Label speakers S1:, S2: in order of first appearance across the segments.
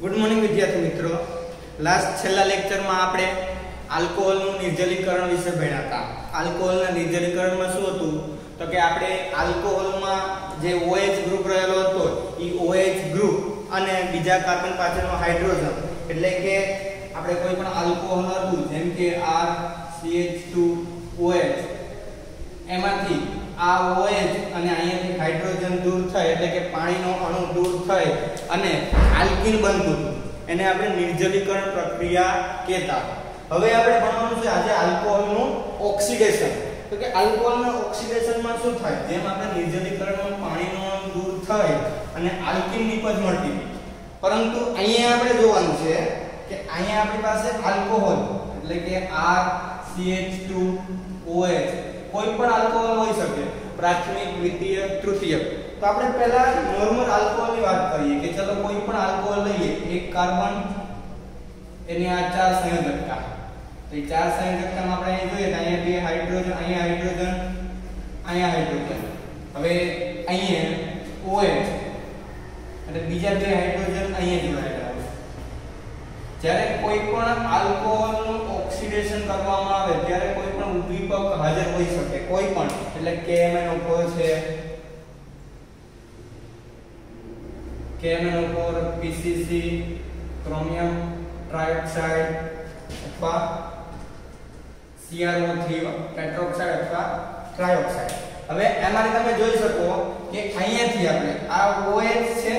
S1: Good morning વિદ્યાર્થી મિત્રો, last છેલ્લા લેક્ચરમાં આપણે આલ્કોહોલનું નિર્જલીકરણ વિશે ભણ્યા હતા. આલ્કોહોલના નિર્જલીકરણમાં શું હતું તો કે આપણે આલ્કોહોલમાં જે OH ગ્રુપ રહેલો હતો એ OH ગ્રુપ અને બીજા કાર્બન પાછળનો હાઇડ્રોજન, એટલે કે આપણે કોઈ પણ આલ્કોહોલ હતું જેમ કે RCH2OH, એમાંથી આ OH અને અહીંયાથી હાઇડ્રોજન દૂર થાય એટલે કે પાણીનો અણુ દૂર થઈ અને આલ્કીન બનતું હતું, એને આપણે નિર્જલીકરણ પ્રક્રિયા કહેતા. હવે આપણે ભણવાનું છે આજે આલ્કોહોલનું ઓક્સિડેશન. તો કે આલ્કોહોલના ઓક્સિડેશનમાં શું થાય, જેમ આપણે નિર્જલીકરણમાં પાણીનો અણુ દૂર થાય અને આલ્કીન નિપજ મળતી, પરંતુ અહીંયા આપણે જોવાનું છે કે અહીંયા આપણી પાસે આલ્કોહોલ એટલે કે RCH2OH કોઈ પણ આલ્કોહોલ હોઈ શકે, પ્રાથમિક, દ્વિતીયક, તૃતીયક. તો આપણે પહેલા નોર્મલ આલ્કોહોલની વાત કરીએ કે ચલો કોઈ પણ આલ્કોહોલ લઈએ, એક કાર્બન, એની આ ચાર સંયોજકતા. તો એ ચાર સંયોજકતામાં આપણે અહીં જોઈએ કે અહીંયા બે હાઇડ્રોજન, અહીંયા હાઇડ્રોજન, અહીંયા હાઇડ્રોજન. હવે અહીંયા OH અને બીજા બે હાઇડ્રોજન અહીંયા જોડાયેલા છે. જ્યારે કોઈ પણ આલ્કોહોલનું ઓક્સિડેશન કરવામાં આવે ત્યારે કોઈ પણ ઉદ્દીપક હાજર હોઈ શકે, કોઈ પણ, એટલે KMnO4 છે, KMnO4, PCC, ક્રોમિયમ ટ્રાયોક્સાઇડ અથવા CrO3 પેટ્રોક્સાઇડ અથવા ટ્રાયોક્સાઇડ. હવે એમાં તમે જોઈ શકો કે અહીંયાથી આપણે આ OH છે,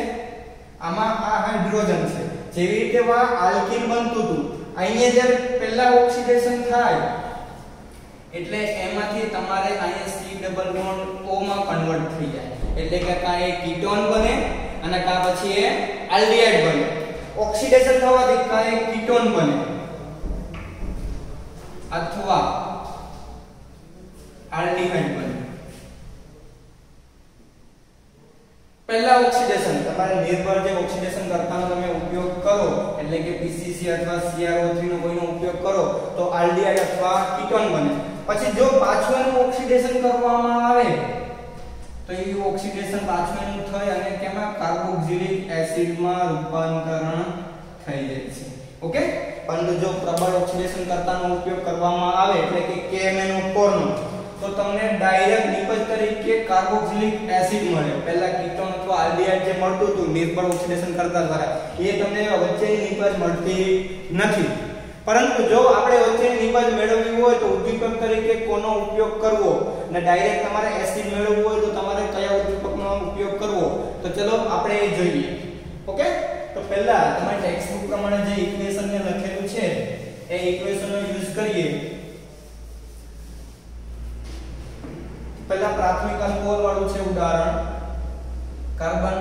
S1: આમાં આ હાઇડ્રોજન છે, જેવી રીતે આલ્કીન બનતું હતું, અહીંયા જ્યારે પહેલા ઓક્સિડેશન થાય એટલે એમાંથી તમારે અહીંયા C ડબલ બોન્ડ O માં કન્વર્ટ થઈ જાય, એટલે કે કા એ કીટોન બને અને કા પછી એ આલ્ડીહાઇડ બને. ઓક્સિડેશન થવાથી કા એ કીટોન બને અથવા આલ્ડીહાઇડ બને. પહેલા ઓક્સિડેશન તમારે નિર્ભર જે ઓક્સિડેશન કરતાનો તમે ઉપયોગ કરો, એટલે કે PCC અથવા CrO3 નો કોઈનો ઉપયોગ કરો તો આલ્ડીહાઇડ અથવા કીટોન બને. પછી જો પાછું એનું ઓક્સિડેશન કરવામાં આવે તો એ ઓક્સિડેશન પાછું એનું થઈ અને કેમાં કાર્બોક્સિલિક એસિડમાં રૂપાંતરણ થઈ જાય છે. ઓકે, પરંતુ જો પ્રબળ ઓક્સિડેશન કરતાનો ઉપયોગ કરવામાં આવે એટલે કે KMnO4 નો, તો તમને ડાયરેક્ટ નિપજ તરીકે કાર્બોક્સિલિક એસિડ મળે. પહેલા કીટોન અથવા આલ્ડીહાઇડ જે મળતું હતું નિર્બળ ઓક્સિડેશન કરતા દ્વારા, એ તમને વચ્ચેની નિપજ મળતી નથી. પરંતુ જો આપણે વચ્ચેની નિપજ મેળવવી હોય તો ઉદ્દીપક તરીકે કોનો ઉપયોગ કરવો, અને ડાયરેક્ટ તમારે એસિડ મેળવવું હોય તો તમારે કયા ઉદ્દીપકનો ઉપયોગ કરવો, તો ચલો આપણે એ જોઈએ. ઓકે, તો પહેલા તમારી ટેક્સ્ટબુક પ્રમાણે જે ઇક્વેશન ને લખેલું છે એ ઇક્વેશનનો યુઝ કરીએ. પહેલા પ્રાથમિક આલ્કોહોલ વાળું છે ઉદાહરણ, કાર્બન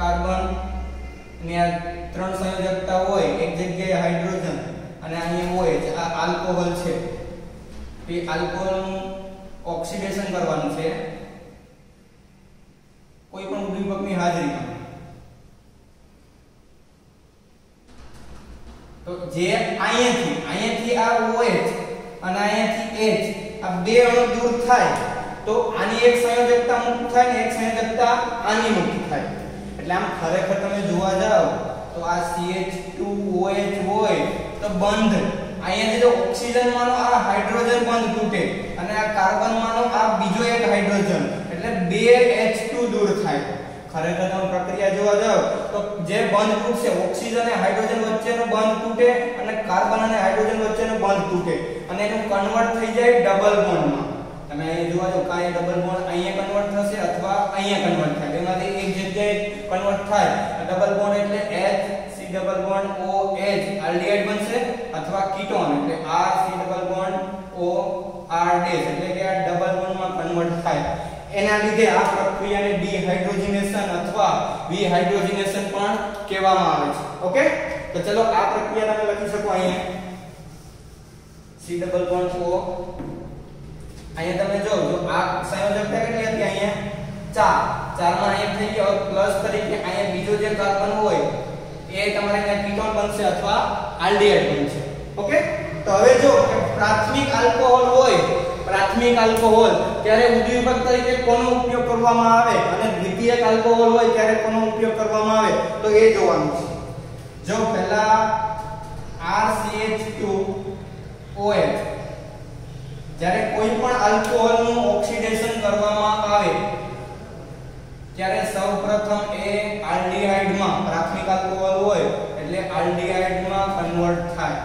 S1: કાર્બન ને આ ત્રણ સંયોજકતા હોય, એક જગ્યાએ હાઇડ્રોજન અને અહીંયા OH, આ આલ્કોહોલ છે. એ આલ્કોહોલનું ઓક્સિડેશન કરવાનું છે કોઈ પણ ઉદ્દીપકની હાજરીમાં. તો જે અહીંયાથી આ OH અને અહીંયાથી H, આ બે અણુ દૂર થાય તો આની એક સંયોજકતા મુક્ત થાય ને એક સંયોજકતા આની મુક્ત થાય. એટલે આમ ખરેખર તમે જોવા જાવ તો આ CH2OH હોય તો બંધ, અહીંયા જો ઓક્સિજન માનો આ હાઇડ્રોજન બંધ તૂટે અને આ કાર્બન માનો આ બીજો એક હાઇડ્રોજન, એટલે બે H2 દૂર થાય. ખરેખર તમે પ્રક્રિયા જોવા જાવ તો જે બંધ તૂટશે ઓક્સિજન અને હાઇડ્રોજન વચ્ચેનો બંધ તૂટે અને કાર્બન અને હાઇડ્રોજન વચ્ચેનો બંધ તૂટે અને એનું કન્વર્ટ થઈ જાય ડબલ બોન્ડમાં. તમે અહીં જોવા જાવ કાંઈ ડબલ બોન્ડ અહીંયા કન્વર્ટ થશે અથવા અહીંયા કન્વર્ટ થાય, બેમાંથી એક જગ્યાએ કન્વર્ટ થાય. ડબલ બોન્ડ એટલે H C double bond OH aldehyde બનશે, અથવા કીટોન એટલે R C double bond O R dash એટલે કે આ ડબલ બોન્ડમાં કન્વર્ટ થાય. એના લીધે આ પ્રક્રિયાને ડિહાઇડ્રોજનેશન અથવા વિહાઇડ્રોજનેશન પણ કહેવામાં આવે છે. ઓકે, તો ચલો આ પ્રક્રિયા તમે લખી શકો અહીંયા C ડબલ બોન્ડ O. અહીંયા તમે જો આ સંયોજકતા કેટલી હતી, અહીંયા 4 માં અહીંયા થઈ ગયો પ્લસ તરીકે, અહીંયા બીજો જે કાર્બન હોય એ તમારે અહીંયા કીટોન બનશે અથવા આલ્ડીહાઇડ બનશે. ઓકે, તો હવે જો પ્રાથમિક આલ્કોહોલ હોય, પ્રાથમિક આલ્કોહોલ ત્યારે ઉદ્દીપક તરીકે કોનો ઉપયોગ કરવામાં આવે અને દ્વિતીયક આલ્કોહોલ હોય ત્યારે કોનો ઉપયોગ કરવામાં આવે, તો એ જોવાનું છે. જો પહેલા RCH2OH જ્યારે કોઈ પણ આલ્કોહોલનું ઓક્સિડેશન કરવામાં આવે ત્યારે સૌપ્રથમ એ આલ્ડીહાઇડમાં પ્રાથમિક આલ્કોહોલ હોય એટલે આલ્ડીહાઇડમાં કન્વર્ટ થાય.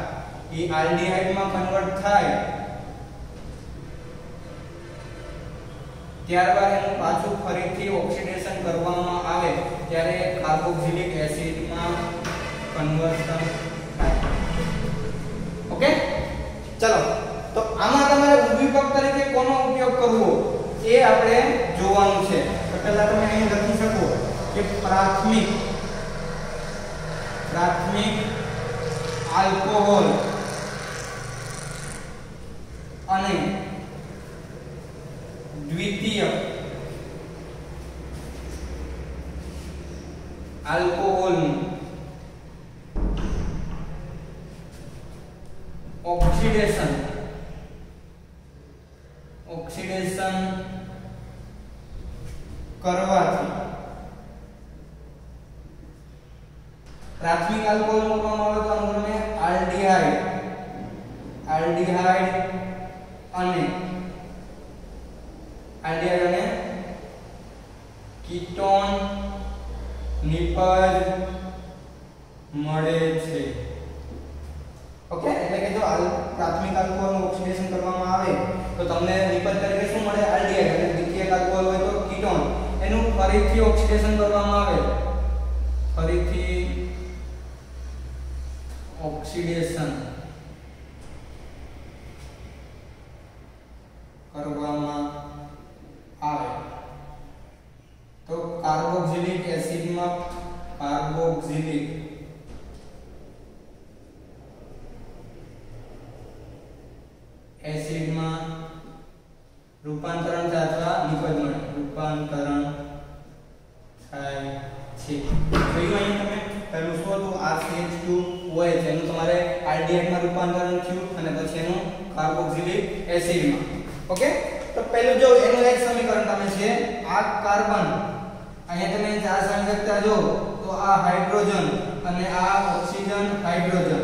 S1: એ આલ્ડીહાઇડમાં કન્વર્ટ થાય ત્યારબાદ એનું પાછું ફરીથી ઓક્સિડેશન કરવામાં આવે ત્યારે કાર્બોક્સિલિક એસિડમાં કન્વર્શન થાય. ઓકે, ચલો તો આમાં તમારે ઉદ્દીપક તરીકે કોનો ઉપયોગ કરવો એ આપણે જોવાનું છે. તો પહેલા તમે અહીં લખી શકો કે પ્રાથમિક આલ્કોહોલ અને દ્વિતીય આલ્કોહોલનું ઓક્સિડેશન કરવાથી પ્રાથમિક આલ્કોહોલ મૂકવામાં આવે તો અનુક્રમે આલ્ડીહાઇડ અને કીટોન નિપજ મળે છે. ઓકે, એટલે કે જો પ્રાથમિક આલ્કોહોલનું ઓક્સિડેશન કરવામાં આવે તો તમને નિપજ તરીકે શું મળે? આલ્ડીહાઇડ. અને દ્વિતીયક આલ્કોહોલ હોય તો કીટોન. એનું ફરીથી ઓક્સિડેશન કરવામાં આવે, ફરીથી ઓક્સિડેશન કરવામાં આવે તો કાર્બોક્સિલિક એસિડમાં રૂપાંતરણ થાય અથવા નિપજ મળે, રૂપાંતરણ થાય છે. જોયું અહીં તમે પહેલું શું હતું? RCH2OH એનું તમારે આલ્ડીહાઇડમાં રૂપાંતરણ થયું અને પછી એનું કાર્બોક્સિલિક એસિડમાં. ઓકે, તો પહેલું જો એનું એક સમીકરણ તમે છે આ કાર્બન, અહીંયા તમે ચાર સંયોજકતા જો તો આ હાઇડ્રોજન અને આ ઓક્સિજન હાઇડ્રોજન.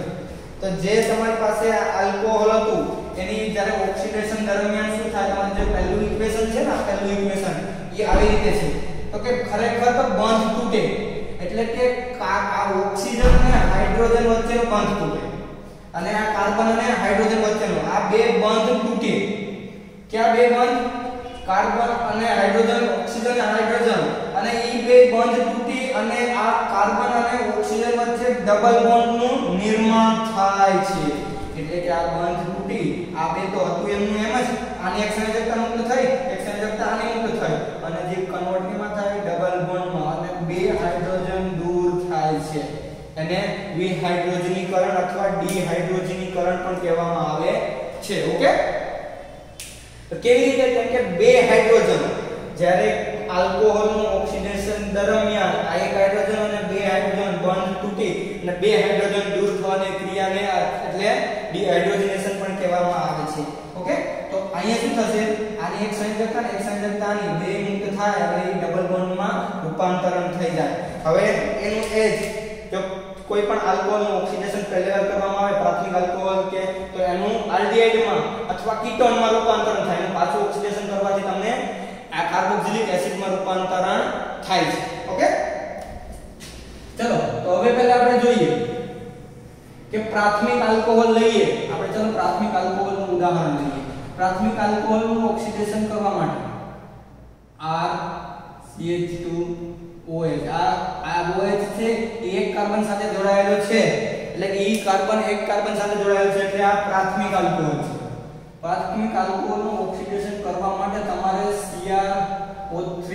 S1: તો જે તમારી પાસે આલ્કોહોલ હતું એની જ્યારે ઓક્સિડેશન દરમિયાન શું થાય? તમારું જે પહેલું ઇક્વેશન છે ને, પહેલું ઇક્વેશન એ આવી રીતે છે. તો કે ખરેખર તો બંધ તૂટે, એટલે કે આ ઓક્સિજન અને હાઇડ્રોજન વચ્ચેનો બંધ તૂટે અને આ કાર્બન અને હાઇડ્રોજન વચ્ચેનો આ બે બંધ તૂટે. ક્યાં બે બંધ? કાર્બન અને હાઇડ્રોજન, ઓક્સિજન અને હાઇડ્રોજન, અને ઈ બે બંધ તૂટી અને આ કાર્બન અને ઓક્સિજન વચ્ચે ડબલ બોન્ડનું નિર્માણ થાય છે. એટલે કે આ બંધ તૂટી આ બે તો હતું એમનું એમ જ, આની એક સંયોજકતા મુક્ત થઈ, એક સંયોજકતા આની મુક્ત થઈ અને જે કન્વર્ટમાં થાય ડબલ બોન્ડમાં અને બે હાઇડ્રોજન દૂર થાય છે. એને વિહાઇડ્રોજનીકરણ અથવા ડિહાઇડ્રોજનીકરણ પણ કહેવામાં આવે છે. ઓકે, તો કેવી રીતે? કેમ કે બે હાઇડ્રોજન જ્યારે આલ્કોહોલનું ઓક્સિડેશન દરમિયાન આ એક હાઇડ્રોજન અને બે હાઇડ્રોજન બંધ તૂટી અને બે હાઇડ્રોજન દૂર થવાની ક્રિયાને એટલે ડિહાઇડ્રોજનેશન પણ કહેવામાં આવે છે. ઓકે, તો અહીંયા શું થશે? આની એક સંયોજકતા અને એક સંયોજકતાની બે મુક્ત થાય અને એ ડબલ બોન્ડમાં રૂપાંતરણ થઈ જાય. હવે એનું એજ જો કોઈ પણ આલ્કોહોલનું ઓક્સિડેશન પહેલી વાર કરવામાં આવે, પ્રાથમિક આલ્કોહોલ કે તો એનું આલ્ડીહાઇડમાં અથવા કીટોનમાં રૂપાંતરણ થાય અને પાછું ઓક્સિડેશન કરવાથી તમને આ કાર્બોક્સિલિક એસિડમાં રૂપાંતરણ થાય છે. ઓકે, ચલો તો હવે પહેલા આપણે જોઈએ કે પ્રાથમિક આલ્કોહોલ લઈએ આપણે. ચલો પ્રાથમિક આલ્કોહોલનું ઉદાહરણ લઈએ. પ્રાથમિક આલ્કોહોલનું ઓક્સિડેશન કરવા માટે RCH2OH આ OH છે એ એક કાર્બન સાથે જોડાયેલો છે, એટલે કે ઈ કાર્બન એક કાર્બન સાથે જોડાયેલો છે એટલે આ પ્રાથમિક આલ્કોહોલ છે. પ્રાથમિક આલ્કોહોલનું ઓક્સિડેશન કરવા માટે તમારે CrO3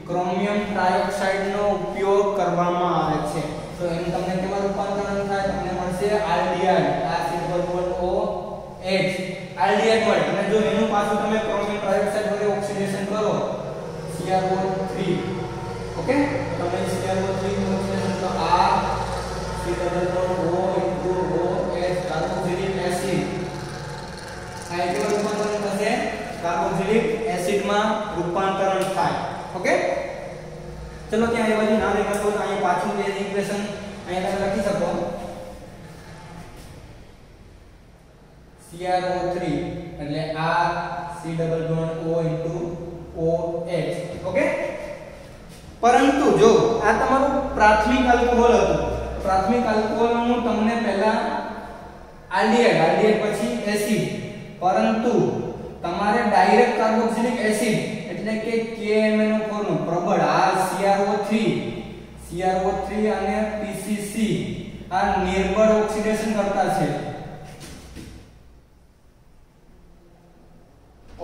S1: ક્રોમિયમ ટ્રાયોક્સાઇડનો ઉપયોગ કરવામાં આવે છે. તો એનું તમને કેમાં રૂપાંતરણ થાય? તમને મળશે આલ્ડીહાઇડ, આ CrO આલ્ડીહાઇડ મળે. અને જો એનું પાછું તમે ક્રોમિયમ ટ્રાયોક્સાઇડ વડે ઓક્સિડેશન કરો CrO3, ઓકે, તમે CrO3 નું ઓક્સિડેશન તો આ CrO2OH કાર્બોક્સિલિક એસિડ આ કેવું રૂપાંતરણ થશે? કાર્બોક્સિલિક એસિડમાં રૂપાંતરણ થાય. ઓકે, ચલો ત્યાં એ બાજુ ના લખો તો અહીંયા પાછું જે ઇક્વેશન અહીંયા તમે લખી શકો CrO3 એટલે આ C double bond O into OH. Okay, પરંતુ જો આ તમારું પ્રાથમિક આલ્કોહોલ હતું, પ્રાથમિક આલ્કોહોલ હું તમને પહેલા આલ્ડીહાઇડ પછી એસિડ, પરંતુ તમારે ડાયરેક્ટ કાર્બોક્સિલિક એસિડ એટલે કે KMnO4 નું પ્રબળ આ CrO3 અને PCC આ નિર્બળ ઓક્સિડેશન કરતા છે,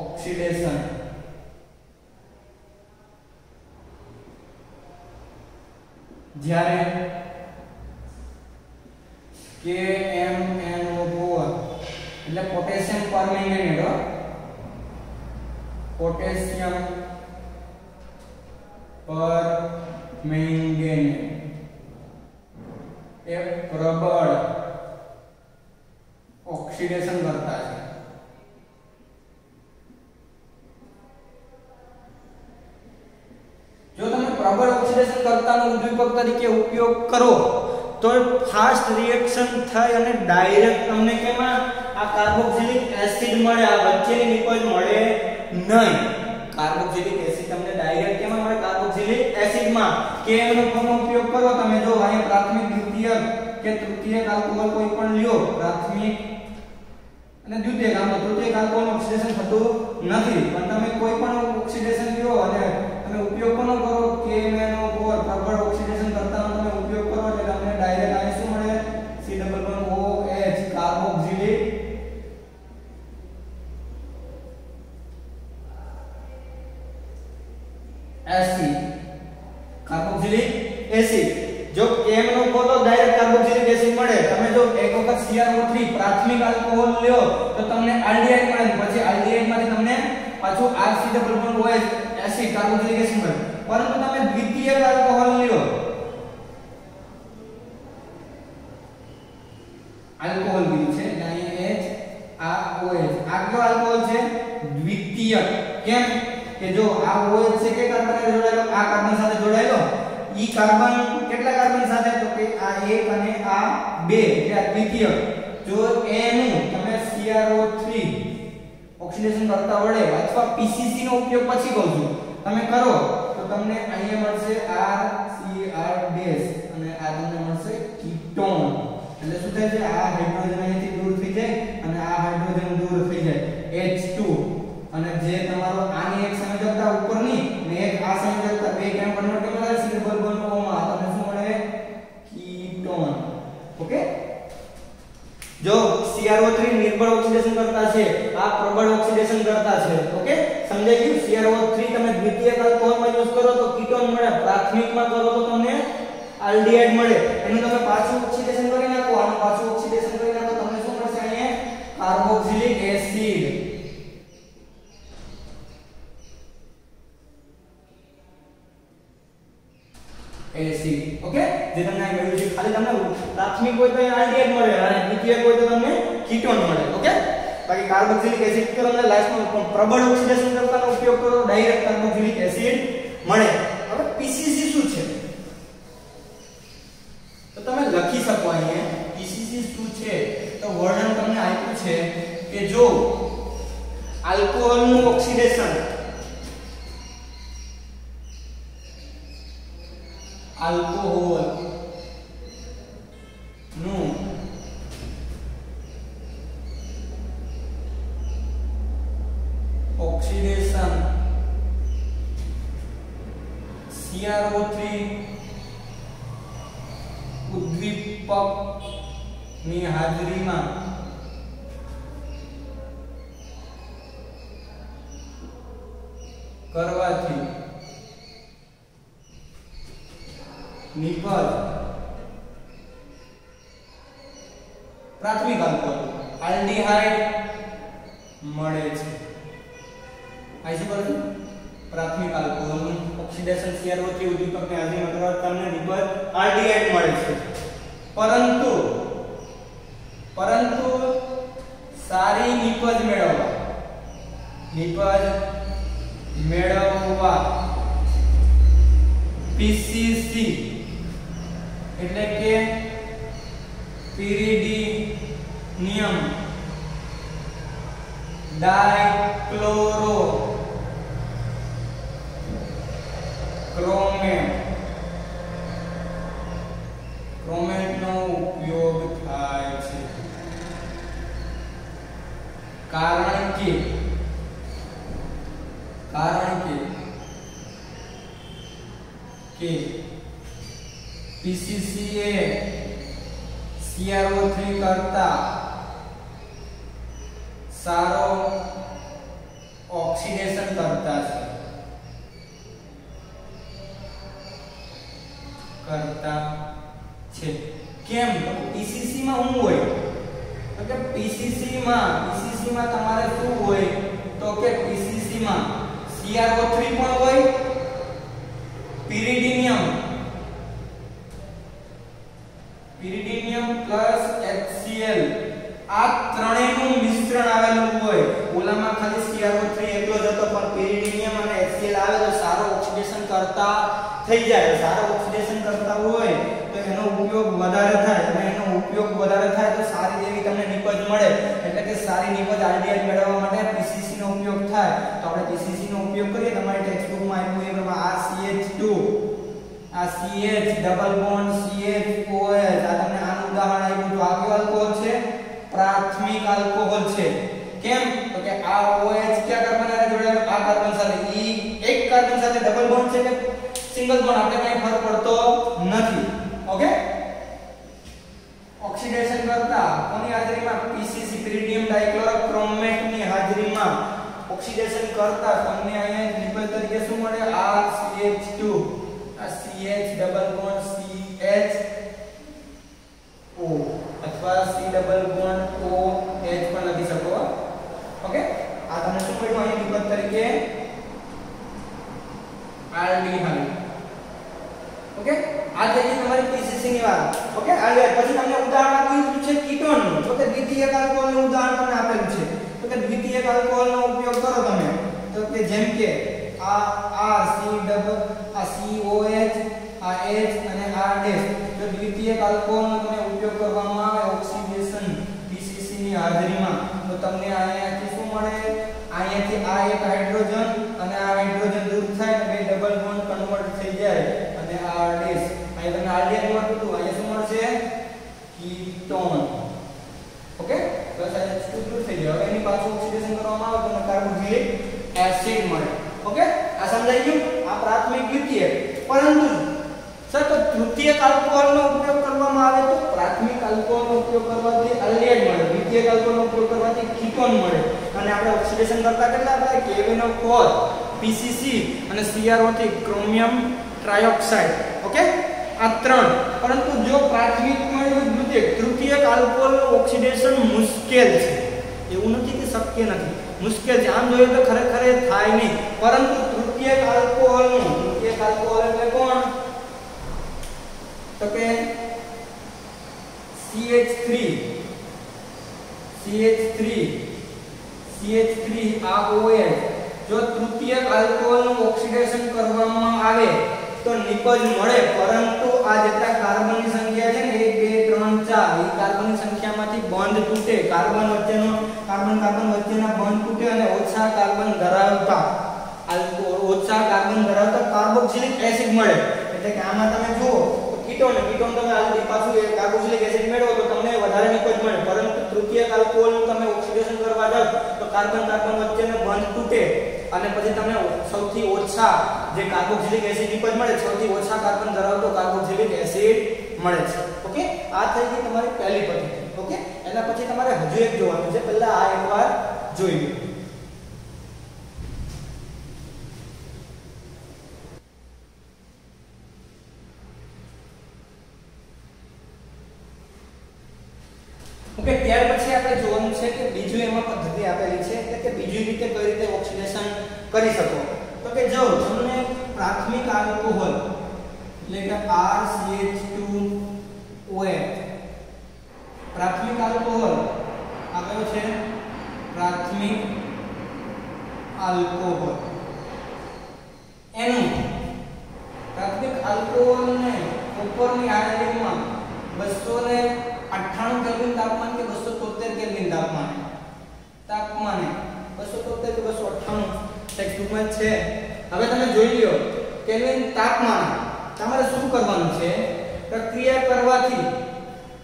S1: ઓક્સિડેશન જ્યારે KMnO4 એટલે પોટેશિયમ પરમેંગેનેટ, પોટેશિયમ પરમેંગેનેટ એ પ્રબળ ઓક્સિડેશન કરતા છે. જો તમે પ્રબળ ઓક્સિડેશન કરતાનો ઉદ્દીપક તરીકે ઉપયોગ કરો તો ફાસ્ટ રિએક્શન થાય અને ડાયરેક્ટ તમને કેમાં આ કાર્બોક્સિલિક એસિડ મળે, આ વચ્ચેની નિપજ મળે નહીં. કાર્બોક્સિલિક એસિડ તમને ડાયરેક્ટ કેમાં મળે? કાર્બોક્સિલિક એસિડમાં. KMnO4 નો ઉપયોગ કરો તમે, જો અહીં પ્રાથમિક, દ્વિતીયક કે તૃતીયક આલ્કોહોલ કોઈ પણ લ્યો, પ્રાથમિક અને દ્વિતીયક, આમ તૃતીયક આલ્કોહોલ ઓક્સિડેશન થતું નથી, પણ તમે કોઈ પણ ઓક્સિડેશન લ્યો અને તમે ઉપયોગ પણ કરો KMnO4 પ્રબળ ઓક્સિડેશન કરતાનો તમે ઉપયોગ કરો એટલે તમને ડાયરેક્ટ આ શું મળે? C double bond OH carboxylic acid, carboxylic acid. જો KMnO4 તો ડાયરેક્ટ કાર્બોક્સિલિક એસિડ મળે. તમે જો એક વખત CrO3 પ્રાથમિક આલ્કોહોલ લ્યો તો તમને આલ્ડીહાઇડ મળે, પછી આલ્ડીહાઇડ માંથી તમને પાછું RC double bond OH acid carboxylic acid મળે. પરંતુ તમે દ્વિતીયક આલ્કોહોલ લ્યો, આલ્કોહોલ કીધું છે એટલે અહીં H આ OH, આ કયો આલ્કોહોલ છે? દ્વિતીયક. કેમ કે જો આ OH છે કે કાર્બન સાથે જોડાયેલો, આ કાર્બન સાથે જોડાયેલો, ઈ કાર્બન કેટલા કાર્બન સાથે? તો કે આ એક અને આ બે, એટલે આ દ્વિતીયક. જો એનું તમે CrO3 ઓક્સિડેશન કરતા વડે અથવા PCC નો ઉપયોગ પછી કહું છું તમે કરો તો તમને અહીંયા મળશે RCR ડેશ અને આ તમને મળશે કીટોન. એટલે શું થાય છે? આ હાઇડ્રોજન અહીંથી દૂર થઈ જાય અને આ હાઇડ્રોજન દૂર થઈ જાય, H2, અને જે તમારો આની એક સંયોજકતા ઉપરની અને એક આ સંયોજકતા બે કેમ કન્વર્ટ કરવા છે C ડબલ બોન્ડ O માં તમને શું મળે? કીટોન. ઓકે, જો CrO3 નિર્બળ ઓક્સિડેશન કરતા છે, આ પ્રબળ ઓક્સિડેશન કરતા છે. ઓકે, સમજાઈ ગયું? CrO3 તમે દ્વિતીયક આલ્કોહોલમાં યુઝ કરો તો કીટોન મળે, પ્રાથમિકમાં કરો તો તમને આલ્ડીહાઇડ મળે. એનું તમે પાછું ઓક્સિડેશન કરી નાખો, આનું પાછું ઓક્સિડેશન કરી નાખો, તમને શું મળશે? અહીંયા કાર્બોક્સિલિક એસિડ. એસિડ. ઓકે, જે તમને અહીં મળ્યું છે, ખાલી તમને પ્રાથમિક હોય તો આલ્ડીહાઇડ મળે અને દ્વિતીયક હોય તો તમને કીટોન મળે. ઓકે, બાકી કાર્બોક્સિલિક એસિડ તો તમને લાસ્ટમાં પ્રબળ ઓક્સિડેશન કરતાનો ઉપયોગ કરો ડાયરેક્ટ કાર્બોક્સિલિક એસિડ મળે. હવે PCC શું છે તો તમે લખી શકો અહીંયા PCC શું છે તો વર્ણન તમને આપ્યું છે કે જો આલ્કોહોલનું ઓક્સિડેશન, આલ્કોહોલ નું ઓક્સિડેશન CrO3 ઉદ્દીપક ની હાજરીમાં કરવાથી નિપજ પ્રાથમિક આલ્કોહોલ આલ્ડીહાઇડ મળે છે. આ શું કરું? પ્રાથમિક આલ્કોહોલ ઓક્સિડેશન CrO3 ઉદ્દીપકની હાજરીમાં કરવા તમને નિપજ આલ્ડીહાઇડ મળે છે. પરંતુ સારી નિપજ મેળવવા PCC એટલે કે પિરિડીનિયમ डाइक्लोरो क्रोमेट क्रोमेट નો ઉપયોગ થાય છે કારણ કે પીસીસી એ CrO3 કરતા સારો ઓક્સિડેશન કરતા છે કેમ તો પીસીસી માં શું હોય તો કે પીસીસી માં તમારે શું હોય તો કે પીસીસી માં CrO3 પણ હોય पिरिडीनियम प्लस HCl આ ત્રણેયનું મિશ્રણ આવેલું હોય ઓલામાં ખાલી CrO3 એકલો જ હતો પણ पिरिडीनियम અને HCl આવે તો સારો ઓક્સિડેશન કરતા થઈ જાય સારો ઓક્સિડેશન કરતા હોય તો એનો ઉપયોગ વધારે થાય અને એનો ઉપયોગ વધારે થાય તો સારી એવી તમને નિપજ મળે એટલે કે સારી નિપજ આઈડિયલ મેળવવા માટે પીસીસી નો ઉપયોગ થાય તો આપણે પીસીસી નો ઉપયોગ કરીએ તમારી ટેક્સ્ટ બુક માં આપ્યું એ પ્રમાણે CH2 આ CH ડબલ બોન્ડ CHOH આ તમને આનું ઉદાહરણ આપ્યું તો આ કેવો આલ્કોહોલ છે પ્રાથમિક આલ્કોહોલ છે કેમ તો કે આ OH કયા કાર્બન સાથે જોડાયેલો આ કાર્બન સાથે ઈ એક કાર્બન સાથે ડબલ બોન્ડ છે કે સિંગલ બોન્ડ આપણે કઈ ફરક પડતો નથી ઓકે ઓક્સિડેશન કરતા કોની હાજરીમાં પીસીસી पिरिडियम डाइक्लोरोक्रोमेट ની હાજરીમાં ઓક્સિડેશન કરતા તમને અહીંયા નિપજ તરીકે શું મળે RCH2 આ CH ડબલ બોન્ડ CHO અથવા C ડબલ બોન્ડ OH પણ લખી શકો ઓકે આ તમને શું મળ્યું અહીંયા નિપજ તરીકે આલ્ડીહાઇડ ઓકે આ થઈ ગઈ તમારી પીસીસી ની વાત ઓકે આલ્ડીહાઇડ પછી તમને ઉદાહરણ આપ્યું છે કીટોન નું તો કે દ્વિતીયક આલ્કોહોલ નું ઉદાહરણ તમને આપેલું છે તો કે દ્વિતીયક આલ્કોહોલ નો ઉપયોગ કરો તમે તો કે જેમ કે આ C ડબલ આ COH આ H અને આ ડેશ તો દ્વિતીયક આલ્કોહોલ નો તમે ઉપયોગ કરવામાં આવે ઓક્સિડેશન પીસીસી ની હાજરીમાં તો તમને અહીંયાથી શું મળે અહીંયાથી આ એક હાઇડ્રોજન અને આ હાઇડ્રોજન દૂર થાય અને બે ડબલ બોન્ડ કન્વર્ટ થઈ જાય અને આ ડેશ અહીં તમને આલ્ડીહાઇડ મળતું હતું અહીંયા શું મળશે કીટોન ઓકે પ્લસ H2 દૂર થઈ જાય હવે એની પાછું ઓક્સિડેશન કરવામાં આવે તો તમને કાર્બોક્સિલિક એસિડ મળે ઓકે આ સમજાઈ ગયું આ પ્રાથમિક દ્વિતીયક પરંતુ સર તો તૃતીયક આલ્કોહોલ નો ઉપયોગ કરવામાં આવે તો પ્રાથમિક આલ્કોહોલ નો ઉપયોગ કરવાથી આલ્ડીહાઇડ મળે દ્વિતીયક આલ્કોહોલ નો ઉપયોગ કરવાથી કીટોન મળે અને આપણે ઓક્સિડેશન કરતા કેટલા હતા KBnO4 PCC અને CrO3 ક્રોમિયમ ટ્રાયોક્સાઇડ ઓકે આ ત્રણ પરંતુ જો પ્રાથમિક મળ્યું દ્વિતીયક તૃતીયક આલ્કોહોલ નું ઓક્સિડેશન મુશ્કેલ છે એવું નથી કે શક્ય નથી મુશ્કેલ છે આમ જોઈએ તો ખરેખર એ થાય નહીં પરંતુ તૃતીયક આલ્કોહોલ એટલે કોણ તો કે CH3 આ OH જો તૃતીયક આલ્કોહોલ નું ઓક્સિડેશન કરવામાં આવે તો નિપજ મળે પરંતુ આ જેટલા કાર્બનની સંખ્યા છે ને 1 2 3 4 એ કાર્બનની સંખ્યામાંથી બંધ તૂટે કાર્બન વચ્ચેના બંધ તૂટે અને ઓછા કાર્બન ધરાવતા કાર્બોક્સિલિક એસિડ મળે એટલે કે આમાં તમે જુઓ કીટોન તમે આલ્ડી પાછું કાર્બોક્સિલિક એસિડ મેળવો તો તમને વધારે નિપજ મળે પરંતુ તૃતીયક આલ્કોહોલ નું તમે ઓક્સિડેશન કરવા જાવ તો કાર્બન વચ્ચેનો બંધ તૂટે અને પછી તમને સૌથી ઓછા જે કાર્બોક્સિલિક એસિડ નિપજ મળે સૌથી ઓછા કાર્બન ધરાવતો કાર્બોક્સિલિક એસિડ મળે છે ઓકે આ થઈ ગઈ તમારી પહેલી પદ્ધતિ ઓકે એના પછી તમારે હજુ એક જોવાનું છે પહેલા આ એકવાર જોઈ લો ઓકે ત્યાર પછી આપણે જોવાનું છે કે બીજું એમાં પદ્ધતિ આપેલી છે એટલે કે બીજી રીતે કઈ રીતે ઓક્સિડેશન કરી શકો તો કે જો તમને પ્રાથમિક આલ્કોહોલ એટલે કે RCH2OH પ્રાથમિક આલ્કોહોલ આ કયો છે પ્રાથમિક આલ્કોહોલ એનું પ્રાથમિક આલ્કોહોલને ઉપરની હાજરીમાં 298 કેલ્વિન તાપમાન કે 273 કેલ્વિન તાપમાને જોઈ લ્યો કેલ્વિન તાપમાન તમારે શું કરવાનું છે પ્રક્રિયા કરવાથી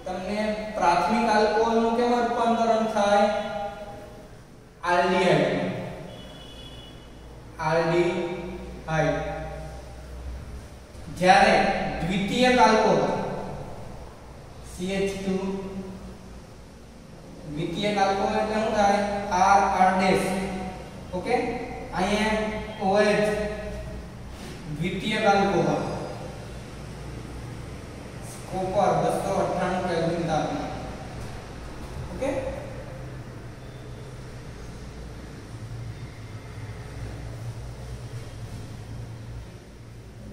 S1: તમને પ્રાથમિક આલ્કોહોલ નું કેમાં રૂપાંતરણ થાય આલ્ડીહાઇડ જ્યારે દ્વિતીયક આલ્કોહોલ CH2 દ્વિતીયક આલ્કોહોલ એટલે શું થાય RR' ઓકે અહીંયા OH દ્વિતીયક આલ્કોહોલ કોપર 298 કેલ્વિન તાપમાન ઓકે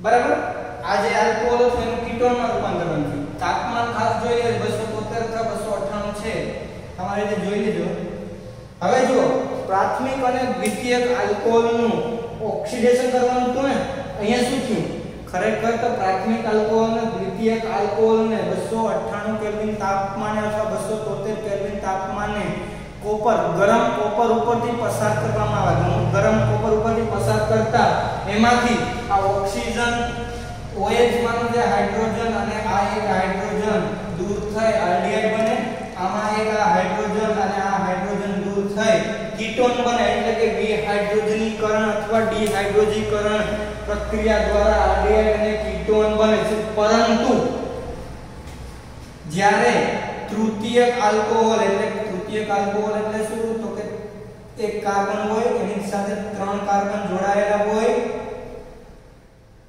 S1: બરાબર આ જે આલ્કોહોલ છે એનું કીટોનમાં રૂપાંતરણ થયું તાપમાન ખાસ જોઈએ 273 અથવા 298 છે તમારે જે જોઈ લેજો હવે જો પ્રાથમિક અને દ્વિતીયક આલ્કોહોલનું ઓક્સિડેશન કરવાનું હતું ને અહીંયા શું થયું ખરેખર તો પ્રાથમિક આલ્કોહોલ અને દ્વિતીયક આલ્કોહોલને 298 કેલ્વિન તાપમાને અથવા 273 કેલ્વિન તાપમાને ગરમ કોપર ઉપરથી પસાર કરવામાં આવે ગરમ કોપર ઉપરથી પસાર કરતા એમાંથી આ ઓક્સિજન OH માંનો જે હાઇડ્રોજન અને આ એક હાઇડ્રોજન દૂર થઈ આલ્ડીહાઇડ બને આમાં એક આ હાઇડ્રોજન અને આ હાઇડ્રોજન દૂર થઈ કીટોન બને એટલે કે વિહાઇડ્રોજનીકરણ અથવા ડિહાઇડ્રોજીકરણ પ્રક્રિયા દ્વારા આલ્ડીહાઇડ અને કીટોન બને છે પરંતુ જ્યારે તૃતીયક આલ્કોહોલ એટલે શું તો કે એક કાર્બન હોય એની સાથે 3 કાર્બન જોડાયેલા હોય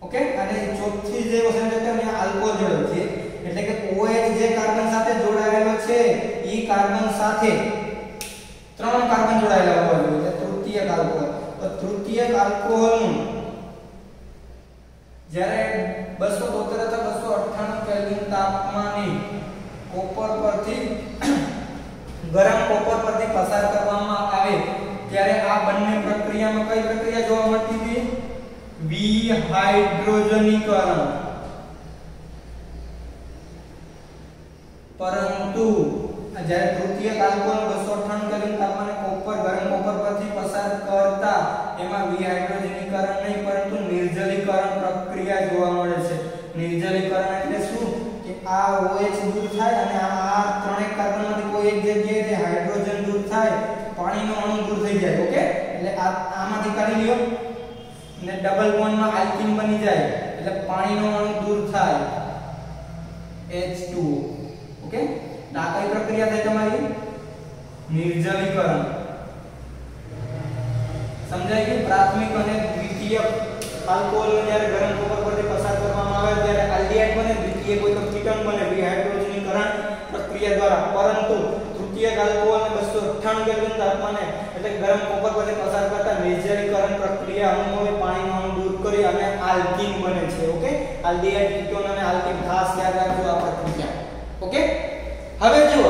S1: ઓકે અને ચોથી જે સંયોજક છે આલ્કોહોલ જોડેલો છે એટલે કે OH જે કાર્બન સાથે જોડાયેલો છે ઈ કાર્બન સાથે 3 કાર્બન જોડાયેલા હોય એટલે તૃતીયક આલ્કોહોલ તો તૃતીયક આલ્કોહોલ જ્યારે 273 અથવા 298 કેલ્વિન તાપમાને કોપર પરથી ગરમ કોપર પરથી પસાર કરવામાં આવે ત્યારે આ બંને પ્રક્રિયામાં કઈ પ્રક્રિયા જોવા મળતી હતી વિહાઇડ્રોજનીકરણ પરંતુ જ્યારે તૃતીયક આલ્કોહોલ 298 કેલ્વિન તાપમાને ગરમ કોપર પરથી પસાર કરતા એમાં વિહાઇડ્રોજનીકરણ નહીં પરંતુ નિર્જલીકરણ પ્રક્રિયા જોવા મળે છે નિર્જલીકરણ એટલે શું કે આ OH દૂર થાય અને આ ત્રણેય કાર્બનમાંથી કોઈ એક જગ્યાએ હાઇડ્રોજન દૂર થાય પાણીનો અણુ દૂર થઈ જાય ઓકે એટલે આમાંથી કાઢી લ્યો અને ડબલ બોન્ડમાં આલ્કીન બની જાય એટલે પાણીનો અણુ દૂર થાય H2O ઓકે આ કઈ પ્રક્રિયા થાય તમારી નિર્જલીકરણ સમજાય કે પ્રાથમિક અને દ્વિતીયક આલ્કોહોલ જ્યારે ગરમ કોપર પરથી પસાર કરવામાં આવે ત્યારે આલ્ડીહાઇડ બને દ્વિતીયક હોય તો કીટોન બને વિહાઇડ્રોજનીકરણ પ્રક્રિયા દ્વારા પરંતુ તૃતીયક આલ્કોહોલ ને 298 કેલ્વિન તાપમાને એટલે ગરમ કોપર પરથી પસાર કરતા નિર્જલીકરણ પ્રક્રિયા અણુઓને પાણીનો અણુ દૂર કરી અને આલ્કીન બને છે ઓકે આલ્ડીહાઇડ કીટોન અને આલ્કીન ખાસ યાદ રાખજો આ પ્રક્રિયા ઓકે હવે જુઓ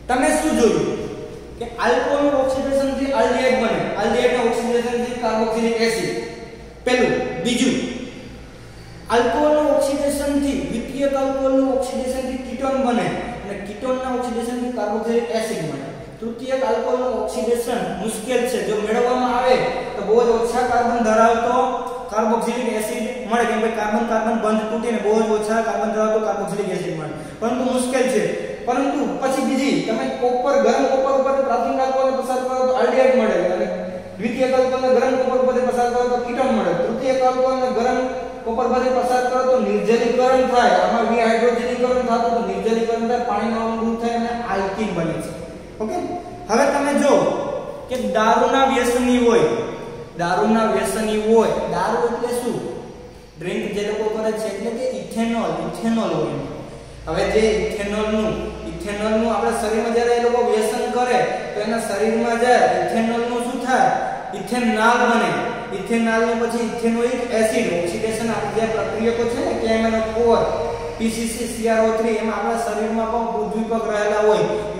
S1: તમે શું જોયું કે આલ્કોહોલનું ઓક્સિડેશન થી આલ્ડીહાઇડ બને આલ્ડીહાઇડનું ઓક્સિડેશન થી કાર્બોક્સિલિક એસિડ પહેલું બીજું આલ્કોહોલનું ઓક્સિડેશન થી દ્વિતીયક આલ્કોહોલનું ઓક્સિડેશન થી કીટોન બને અને કીટોનના ઓક્સિડેશન થી કાર્બોક્સિલિક એસિડ બને તૃતીયક આલ્કોહોલનું ઓક્સિડેશન મુશ્કેલ છે જો મેળવવામાં આવે તો બહુ જ ઓછા કાર્બન ધરાવતો કાર્બોક્સિલિક એસિડ મળે કેમ કે કાર્બન બંધ તૂટીને બહુ જ ઓછા કાર્બન ધરાવતો કાર્બોક્સિલિક એસિડ મળે પરંતુ મુશ્કેલ છે પરંતુ પછી બીજી તમે ગરમ કોપર ઉપર પ્રાથમિક આલ્કોહોલ પસાર કરો તો આલ્ડીહાઇડ મળે અને દ્વિતીયક આલ્કોહોલને ગરમ કોપર પરથી પસાર કરો તો કીટોન મળે તૃતીયક આલ્કોહોલને ગરમ કોપર પરથી પસાર કરો તો નિર્જલીકરણ થાય આમાં વિહાઇડ્રોજનીકરણ થતું તો નિર્જલીકરણ થાય પાણીનો અણુ દૂર થાય અને આલ્કીન બને છે ઓકે હવે તમે જો કે દારૂના વ્યસની હોય દારૂ એટલે શું ડ્રિંક જે લોકો કરે છે એટલે કે ઇથેનોલ હોય હવે જે ઇથેનોલનું આપણા શરીરમાં જ્યારે એ લોકો વ્યસન કરે તો એના શરીરમાં જાય ઇથેનોલનું શું થાય ઇથેનોલ બને ઇથેનોલનું પછી ઇથેનોઇક એસિડ ઓક્સિડેશન આપણી જે પ્રક્રિયકો છે ને KMnO4 PCC CrO3 એમાં આપણા શરીરમાં પણ ઉદ્દીપક રહેલા હોય એ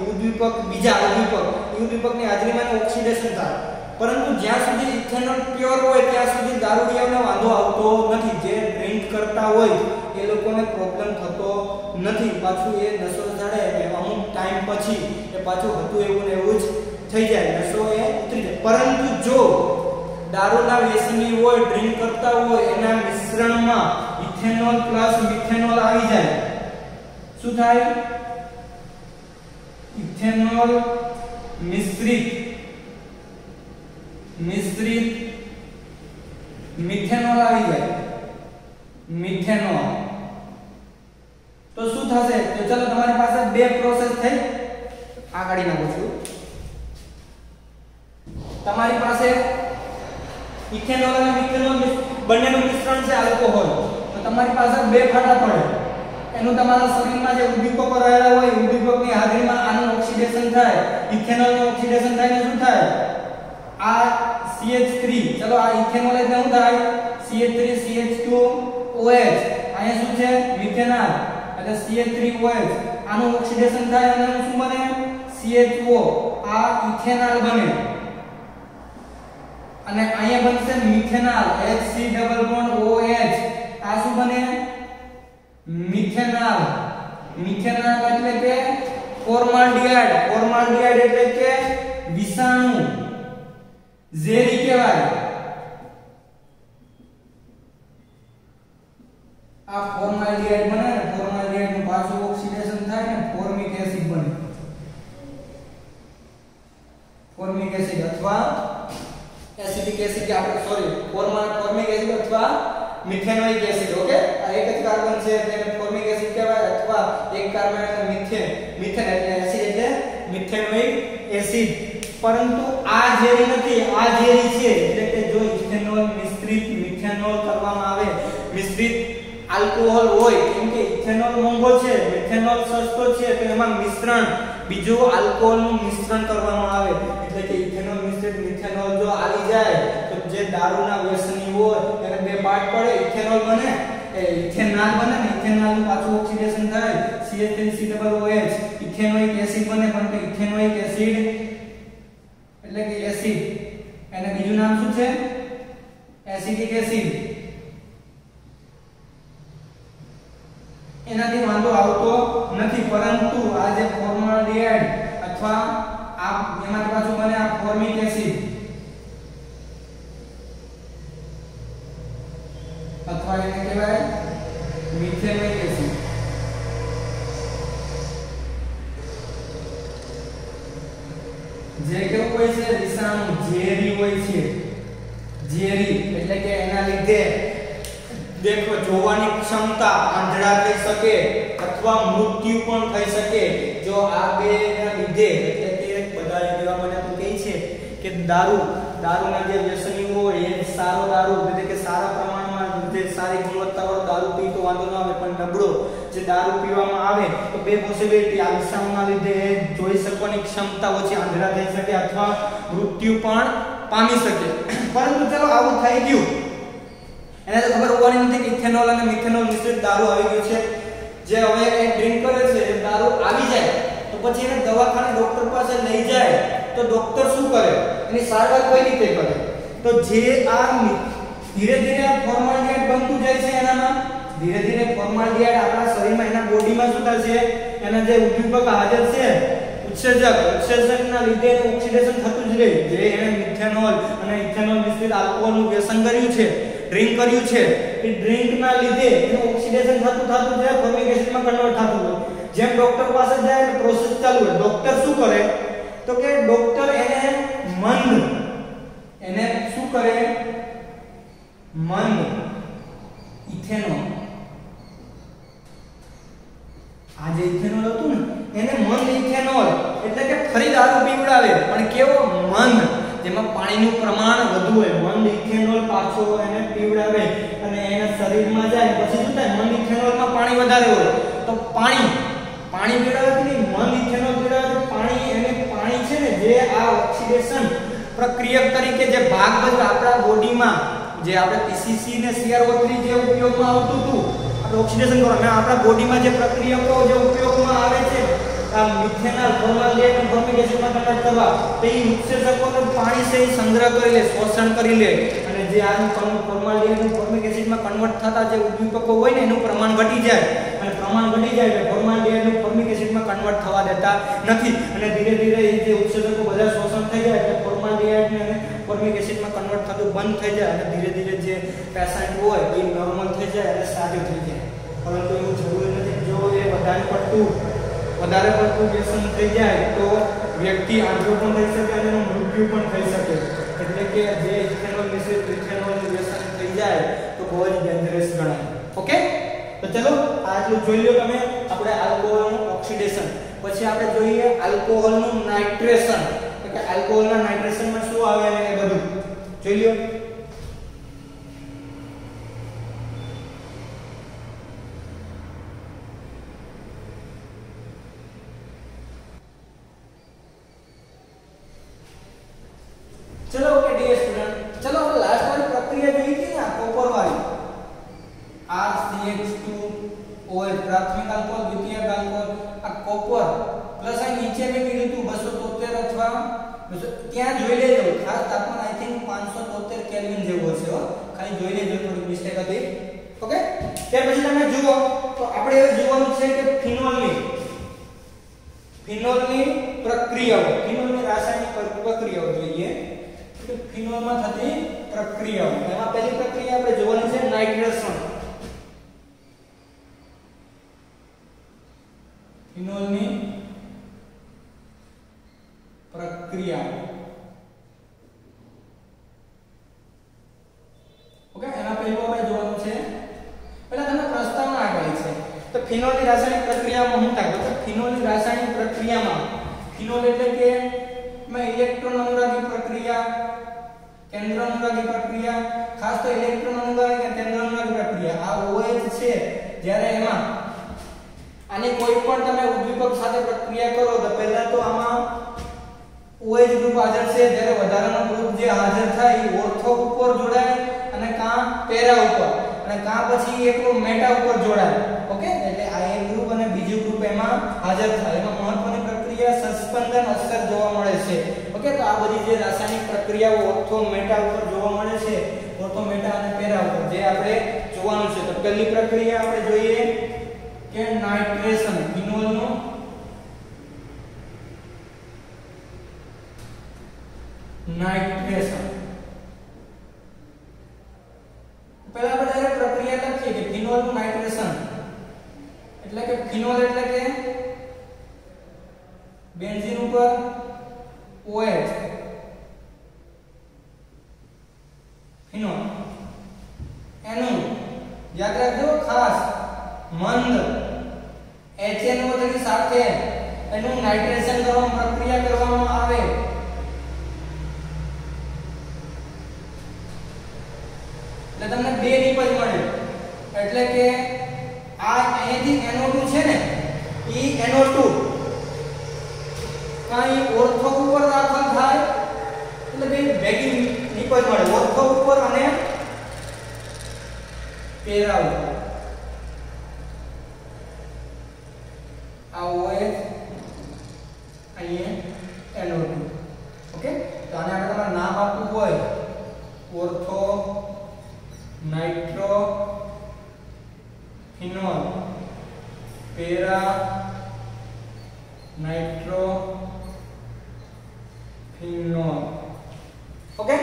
S1: ઉદ્દીપકની હાજરીમાં ઓક્સિડેશન થાય પરંતુ જ્યાં સુધી ઇથેનોલ પ્યોર હોય ત્યાં સુધી દારૂડિયાઓને વાંધો આવતો નથી જે ડ્રિંક કરતા હોય એ લોકોને પ્રોબ્લેમ થતો નથી પાછું એ નશો ચડે અમુક ટાઈમ પછી એ પાછું હતું એવું ને એવું જ થઈ જાય નશો એ ઉતરી જાય પરંતુ જો દારૂના વ્યસની હોય, ડ્રિંક કરતા હોય, એના મિશ્રણમાં ઇથેનોલ પ્લસ મિથેનોલ આવી જાય, શું થાય? ઇથેનોલ મિશ્રિત મિથેનોલ આવી જાય, મિથેનોલ. તો શું થશે? તો ચલો તમારી પાસે બે પ્રોસેસ થઈ, આ કાઢી નાખું છું. તમારી પાસે ઇથેનોલ અને મિથેનોલ બંનેનું મિશ્રણ છે આલ્કોહોલ. તો તમારી પાસે બે ફાટા પડે. એનું તમારા શરીરમાં જે ઉદ્દીપકો રહેલા હોય, ઉદ્દીપકની હાજરીમાં આનું ઓક્સિડેશન થાય, ઇથેનોલનું ઓક્સિડેશન થાય ને શું થાય? આ CH3, ચલો આ ઇથેનોલ એટલે શું થાય? CH3CH2OH. અહીંયા શું છે? મિથેનોલ એટલે CH3OH. આનું ઓક્સિડેશન થાય અને શું બને? CHO. આ ઇથેનોલ બને. અને અહીંયા બનશે methanol, HC double bond OH. આ શું બને? મિથેનોલ. મિથેનોલ એટલે કે ફોર્માલ્ડિહાઇડ. ફોર્માલ્ડિહાઇડ એટલે કે વિષાણુ, ઝેરી કહેવાય. આ ફોર્માલ્ડિહાઇડ બને ને, ફોર્માલ્ડિહાઇડ નું પાછું ઓક્સિડેશન થાય ને ફોર્મિક એસિડ બને. ફોર્મિક એસિડ અથવા એસિડિક એસિડ કે આપણે સોરી ફોર્મિક એસિડ અથવા મિથેનોઇક એસિડ. ઓકે, આ એક જ કાર્બન છે એટલે એને ફોર્મિક એસિડ કહેવાય, અથવા એક કાર્બન એટલે મિથેન એટલે એસિડ એટલે મિથેનોઇક એસિડ. પરંતુ આ ઝેરી નથી, આ ઝેરી છે. એટલે કે જો ઇથેનોલ મિશ્રિત મિથેનોલ કરવામાં આવે, મિશ્રિત આલ્કોહોલ હોય, કેમ કે ઇથેનોલ મોંઘો છે, મિથેનોલ સસ્તો છે, તો એમાં મિશ્રણ બીજું આલ્કોહોલનું મિશ્રણ કરવામાં આવે, એટલે કે ઇથેનોલ મિશ્રિત મિથેનોલ જો આવી જાય તો જે દારૂના વ્યસની હોય એને બે પાર્ટ પડે, ઇથેનોલ બને, ઇથેનોલ બને ને ઇથેનોલનું પાછું ઓક્સિડેશન થાય, CH3COOH ઇથેનોઇક એસિડ બને. પણ ઇથેનોઇક એસિડ એટલે કે એસિડ, એને બીજું નામ શું છે? Acidic acid. એનાથી વાંધો આવતો નથી. પરંતુ આ જે ફોર્માલ્ડિહાઇડ અથવા આ એમાંથી પાછું બને આ ફોર્મિક એસિડ અથવા એને કહેવાય મિથેનોઇક એસિડ. જે કેવું હોય છે? વિષાણુ, ઝેરી હોય છે. ઝેરી એટલે કે એના લીધે દેખો જોવાની ક્ષમતા આંધળા થઈ શકે અથવા મૃત્યુ પણ થઈ શકે. જો આ બે ના લીધે, એટલે કે બધા એવા મને તો કહે છે કે દારૂના જે વ્યસની હોય એ સારો દારૂ એટલે કે સારા પ્રમાણમાં જે સારી ગુણવત્તાવાળો દારૂ પી તો વાંધો ન આવે, પણ નબળો જે દારૂ પીવામાં આવે તો બે પોસિબિલિટી, આ વિષાણુના લીધે જોઈ શકવાની ક્ષમતા ઓછી, આંધળા થઈ શકે અથવા મૃત્યુ પણ પામી શકે. પરંતુ ચલો આવું થઈ ગયું, એને તો ખબર હોવાની નથી કે ઇથેનોલ અને મિથેનોલ મિશ્રિત દારૂ આવી ગયો છે. જે હવે એ ડ્રિંક કરે છે, એ દારૂ આવી જાય તો પછી એને દવાખાને ડોક્ટર પાસે લઈ જાય તો ડોક્ટર શું કરે? એની સારવાર કઈ રીતે કરે? તો જે આ ધીરે ધીરે ફોર્માલ્ડિહાઇડ બનતું જાય છે, એનામાં ધીરે ધીરે ફોર્માલ્ડિહાઇડ આપણા શરીરમાં, એના બોડીમાં શું થશે? એના જે ઉદ્દીપક હાજર છે, ઉત્સેચકના લીધે ઓક્સિડેશન થતું જ રહે. જે એને મિથેનોલ અને ઇથેનોલ મિશ્રિત આલ્કોહોલનું વ્યસન કર્યું છે, ડ્રિંક કર્યું છે, એ ડ્રિંકના લીધે એનું ઓક્સિડેશન થતું જાય, ફોર્મિક એસિડમાં કન્વર્ટ થતું હોય. જેમ ડોક્ટર પાસે જાય એટલે પ્રોસેસ ચાલુ હોય. ડોક્ટર શું કરે? તો કે ડોક્ટર એને શું કરે? ઇથેનોલ, આ જે ઇથેનોલ હતું ને એને ઇથેનોલ એટલે કે ફરી દારૂ પીવડાવે, પણ કેવો? જેમાં પાણીનું પ્રમાણ વધુ હોય. ઇથેનોલ પાછો એને પીવડાવે અને એના શરીરમાં જાય પછી શું થાય? ઇથેનોલમાં પાણી વધારે હોય તો પાણી પીવડાવે કે નહીં? ઇથેનોલ પીવડાવે તો પાણી છે ને, જે આ ઓક્સિડેશન પ્રક્રિયક તરીકે જે ભાગ ભજવે આપણા બોડીમાં, જે આપણે PCC ને CrO3 જે ઉપયોગમાં આવતું હતું, આપણે ઓક્સિડેશન કરવા આપણા બોડીમાં જે પ્રક્રિયકો જે ઉપયોગમાં આવે છે, આ મિથેનોલ ફોર્માલ્ડિહાઇડ અને ફોર્મિક એસિડમાં કન્વર્ટ કરવા, તો એ ઉત્સેચકોનું પાણી છે એ સંગ્રહ કરી લે, શોષણ કરી લે, અને જે આનું ફોર્માલ્ડિહાઇડ અને ફોર્મિક એસિડમાં કન્વર્ટ થતા જે ઉદ્દીપકો હોય ને એનું પ્રમાણ ઘટી જાય, અને પ્રમાણ ઘટી જાય એટલે ફોર્માલ્ડિહાઇડ અને ફોર્મિક એસિડમાં કન્વર્ટ થવા દેતા નથી, અને ધીરે ધીરે એ જે ઉત્સેચકો બધા શોષણ થઈ જાય એટલે ફોર્માલ્ડિહાઇડ અને ફોર્મિક એસિડમાં કન્વર્ટ થતું બંધ થઈ જાય અને ધીરે ધીરે જે પેશન્ટ હોય એ નોર્મલ થઈ જાય અને સાજું થઈ જાય. પરંતુ એવું જરૂરી નથી. જો એ વધારે પડતું વ્યસન થઈ જાય તો વ્યક્તિ આંધળો પણ થઈ શકે અને એનું મૃત્યુ પણ થઈ શકે. એટલે કે જે ઇથેનોલ મિશ્રિત ઇથેનોલનું વ્યસન થઈ જાય તો બહુ જ ડેન્જરસ ગણાય. ઓકે, તો ચલો આટલું જોઈ લો તમે આપણે આલ્કોહોલનું ઓક્સિડેશન. પછી આપણે જોઈએ આલ્કોહોલનું નાઇટ્રેશન. એટલે આલ્કોહોલના નાઇટ્રેશનમાં શું આવે એ બધું જોઈ લો. चलो ओके डियर स्टूडेंट, चलो આપણે લાસ્ટ વાળી પ્રક્રિયા જોઈ હતી ને કોપર વાળી RCH2OH પ્રાથમિક આલ્કોહોલ દ્વિતીયક આલ્કોહોલ. આ કોપર પ્લસ આ નીચે મેં કીધું હતું 273 અથવા ત્યાં જોઈ લેજો. ખાસ તાપમાન આઈ થિંક 573 કેલ્વિન જેવું હશે હો, ખાલી જોઈ લેજો, થોડી મિસ્ટેક હતી. ઓકે, ત્યાર પછી તમે જુઓ તો આપણે હવે જોવાનું છે કે ફિનોલની પ્રક્રિયાઓ, ફિનોલની રાસાયણિક પ્રક્રિયાઓ જોઈએ. ફિનોલમાં થતી પ્રક્રિયાઓ, એમાં પહેલી પ્રક્રિયા આપણે જોવાની છે નાઇટ્રેશન. ફિનોલની પ્રક્રિયા. ઓકે, એમાં પહેલું આપણે જોવાનું છે, પહેલા તમે પ્રસ્તાવના આપેલી છે. તો ફિનોલની રાસાયણિક પ્રક્રિયામાં શું થાય? તો ફિનોલની રાસાયણિક પ્રક્રિયામાં ફિનોલ એટલે કે ઇલેક્ટ્રોન અનુરાગી પ્રક્રિયા, કેન્દ્ર અનુરાગી પ્રક્રિયા, ખાસ તો ઇલેક્ટ્રોન અનુરાગી અને કેન્દ્ર અનુરાગી પ્રક્રિયા. આ OH છે, જ્યારે એમાં આની કોઈ પણ તમે ઉદ્દીપક સાથે પ્રક્રિયા કરો તો પહેલા તો આમાં OH ગ્રુપ હાજર છે, જ્યારે વધારાનો ગ્રુપ જે હાજર થાય એ ઓર્થો ઉપર જોડાય અને કાં પેરા ઉપર અને કાં પછી એકલો મેટા ઉપર જોડાય. ઓકે, એટલે આ એક ગ્રુપ અને બીજું ગ્રુપ એમાં હાજર થાય. એમાં મહત્વની પ્રક્રિયા સસ્પેન્શન અસર જોવા મળે છે. ઓકે, તો આ બધી જે રાસાયણિક પ્રક્રિયાઓ ઓર્થો મેટા ઉપર જોવા મળે છે, ઓર્થો મેટા અને પેરા ઉપર, જે આપણે જોવાનું છે. તો પહેલી પ્રક્રિયા આપણે જોઈએ કે નાઇટ્રેશન, ફિનોલનું નાઇટ્રેશન. પહેલા આપણે ડાયરેક્ટ પ્રક્રિયા લખીએ કે ફિનોલનું નાઇટ્રેશન એટલે કે ફિનોલ એટલે કે બેન્ઝીન ઉપર OH, ફિનોલ. એનું યાદ રાખજો ખાસ, મંદ HNO ની સાથે એનું નાઇટ્રેશન કરવામાં પ્રક્રિયા કરવામાં આવે એટલે તમને બે નિપજ મળે. એટલે કે આ અહીંથી NO2 છે ને, ઈ NO2 કાઈ ઓર્થો ઉપર દાખલ થાય એટલે બે ભેગી નિપજ મળે, ઓર્થો ઉપર અને પેરા ઉપર. આ OH અહીંયા NO2. ઓકે, તો આને આપણે તમારે નામ આપવું હોય ortho nitro phenol para nitro phenol. Okay,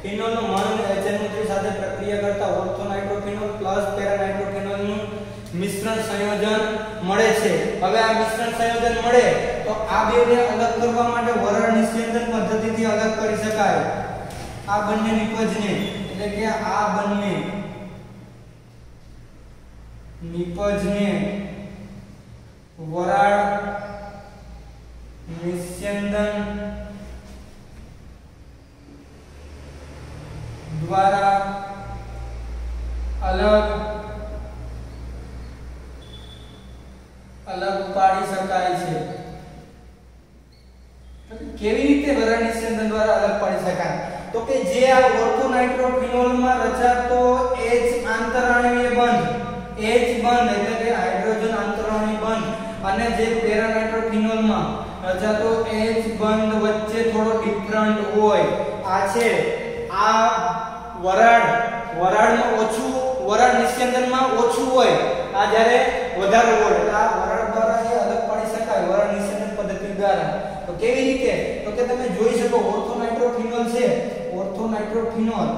S1: phenol નું મન HNO3 સાથે પ્રક્રિયા કરતા ortho nitrophenol plus para nitrophenol નું મિશ્રણ સંયોજન મળે છે. હવે આ મિશ્રણ સંયોજન મળે તો આ બેને અલગ કરવા માટે વરાળ નિસ્યંદન પદ્ધતિથી અલગ કરી શકાય. આ બંને નિપજને એટલે કે આ બંને નિપજને વરાળ નિસ્યંદન દ્વારા અલગ પાડી શકાય છે. કેવી રીતે વરાળ નિસ્યંદન દ્વારા અલગ પાડી શકાય? તો કે જે આ ઓર્થો નાઇટ્રોફિનોલ માં રચાતો H આંતરાણવીય બંધ, H બંધ એટલે કે હાઇડ્રોજન આંતરાણવી બંધ, અને જે પેરા નાઇટ્રોફિનોલ માં રચાતો H બંધ વચ્ચે થોડો ડિફરન્ટ હોય. આ છે આ વરાળમાં ઓછું, વરાળ નિસ્યંદનમાં ઓછું હોય, આ જ્યારે વધારે હોય. આ વરાળ દ્વારા જે અલગ પાડી શકાય વરાળ નિસ્યંદન પદ્ધતિ દ્વારા. તો કેવી રીતે? તો કે તમે જોઈ શકો ઓર્થો નાઇટ્રોફિનોલ છે, ઓર્થો ઓર્થો નાઇટ્રોફિનોલ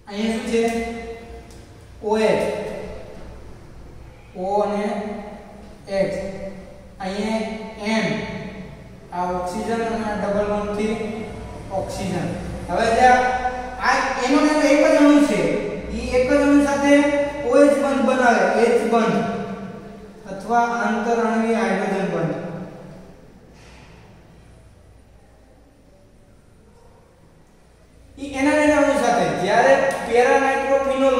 S1: અહીંયા શું છે OH O અને H અહીંયા N આ ઓક્સિજન અને આ ડબલ બોન્ડ થી ઓક્સિજન હવે આ એનો ને એક જ અણુ છે ઈ એક જ અણુ સાથે OH બંધ બનાવે H બંધ અથવા આંતરઅણુવીય હાઇડ્રોજન બંધ ઈ એના અણુ સાથે જ્યારે પેરા નાઇટ્રોફિનોલ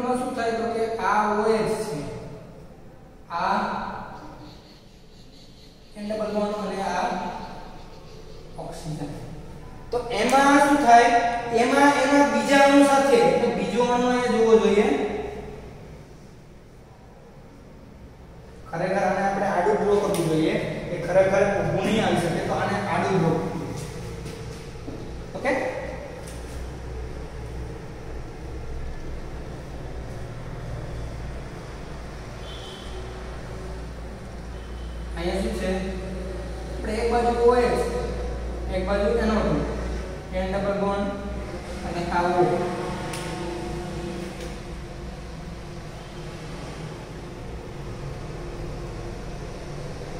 S1: માં શું થાય તો કે આ OH છે આ N ડબલ બોન્ડ અને આ ઓક્સિજન તો એમાં શું થાય એમાં એના બીજા અણુ સાથે તો બીજો અણુ અહીંયા જોવો જોઈએ ખરેખર આને આપણે આડું ડ્રો કરવું જોઈએ એ ખરેખર ઊભું નહીં આવી શકે તો આને આડું ડ્રો ઓકે અહીંયા શું છે આપણે એક બાજુ OH એક બાજુ NO2 N ડબલ બોન્ડ અને આ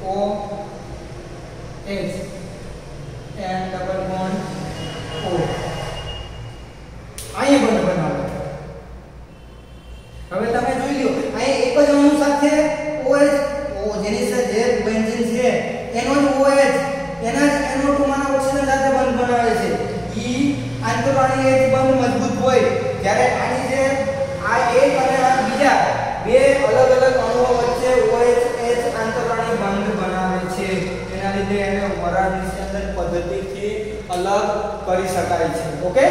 S1: O H N double bond O અહીંયા બંધ બનાવો હવે તમે જોઈ લો અહીંયા એક જ અણુ સાથે OH જેની સાથે જે બેન્ઝીન છે એનો જ OH એના જ NO2 માના ઓક્સિજન સાથે બંધ બનાવે છે ઈ આંતરઅણુવીય H બંધ મજબૂત હોય જ્યારે આની જે આ એક અને આ બીજા બે અલગ અલગ અણુઓ વચ્ચે OH H આંતરઅણુવીય બંધ બનાવે છે એના લીધે એને વરાળ નિષેધન પદ્ધતિથી અલગ કરી શકાય છે ઓકે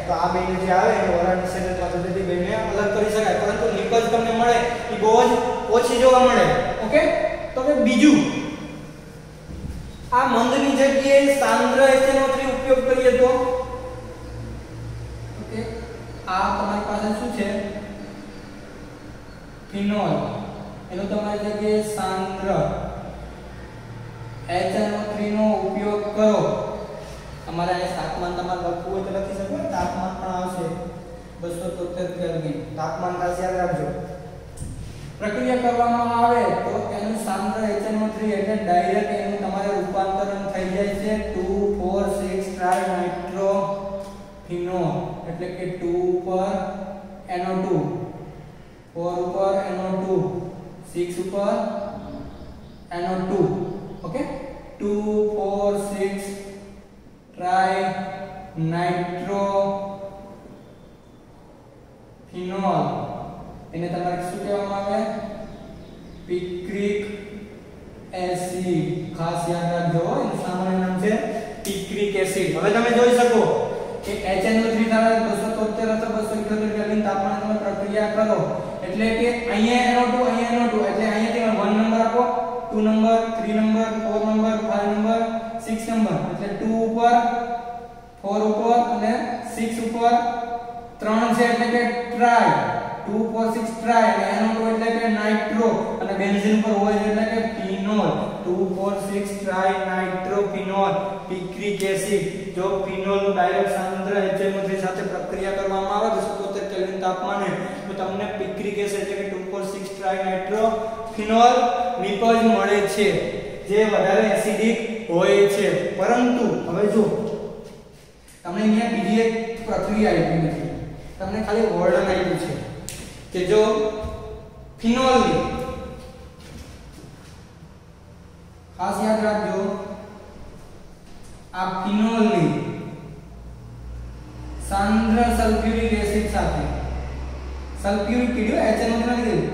S1: તો આ બે જે આવે એને વરાળ નિષેધન પદ્ધતિથી બેને અલગ કરી શકાય પરંતુ નિપજ તમને મળે એ બહુ જ ઓછી જોવા મળે ઓકે તો કે બીજું આ મંદની જગ્યાએ સાંદ્ર HNO3 ઉપયોગ કરીએ તો ઓકે આ તમારી પાસે શું છે ફિનોલ એનો તમારી જગ્યાએ સાંદ્ર HNO3 નો ઉપયોગ કરો તમારે આ તાપમાન તમારે લખવું હોય તો લખી શકો તાપમાન પણ આવશે 273 કેલ્વિન તાપમાન ખાસ યાદ રાખજો પ્રક્રિયા કરવામાં આવે તો એનું સાંદ્ર HNO3 એટલે ડાયરેક્ટ એનું તમારે રૂપાંતરણ થઈ જાય છે 2,4,6 ટ્રાઇનાઇટ્રોફિનોલ એટલે કે 2 ઉપર NO2 4 ઉપર NO2 6 ઉપર NO2 ઓકે 2 4 6 ટ્રાઇનાઇટ્રોફિનોલ એને તમારે શું કહેવામાં આવે પિક્રિક એસિડ ખાસ યાદ રાખજો એનું સામાન્ય નામ છે પિક્રિક એસિડ હવે તમે જોઈ શકો કે HNO3 દ્વારા 273 અથવા 278 કેલ્વિન તાપમાને તમે પ્રક્રિયા કરો એટલે કે અહીંયા NO2 એટલે અહીંયાથી 1 નંબર આપો 2 number 3 number 4 number 5 number 6 number એટલે 2 ઉપર 4 ઉપર અને 6 ઉપર 3 છે એટલે કે ટ્રાય 2 4 6 ટ્રાય અને NO2 એટલે કે નાઇટ્રો અને બેન્ઝીન પર હોય એટલે કે phenol 2 4 6 try nitrophenol picric acid જો ફિનોલ નું ડાયરેક્ટ સાંદ્ર HNO3 સાથે પ્રક્રિયા કરવામાં આવે 273 કેલ્વિન તાપમાને તો તમને પિક્રિક એસિડ એટલે કે 2 4 6 ટ્રાય નાઇટ્રોફિનોલ નિપજ મળે છે જે વધારે એસિડિક હોય છે પરંતુ હવે જો તમને અહીંયા બીજી એક પ્રક્રિયા આપી નથી તમને ખાલી વર્ણન આપ્યું છે કે જો ફિનોલ ખાસ યાદ રાખજો આ ફિનોલ ની સાંદ્ર સલ્ફ્યુરિક એસિડ સાથે સલ્ફ્યુરિક કીધું HNO નથી કીધું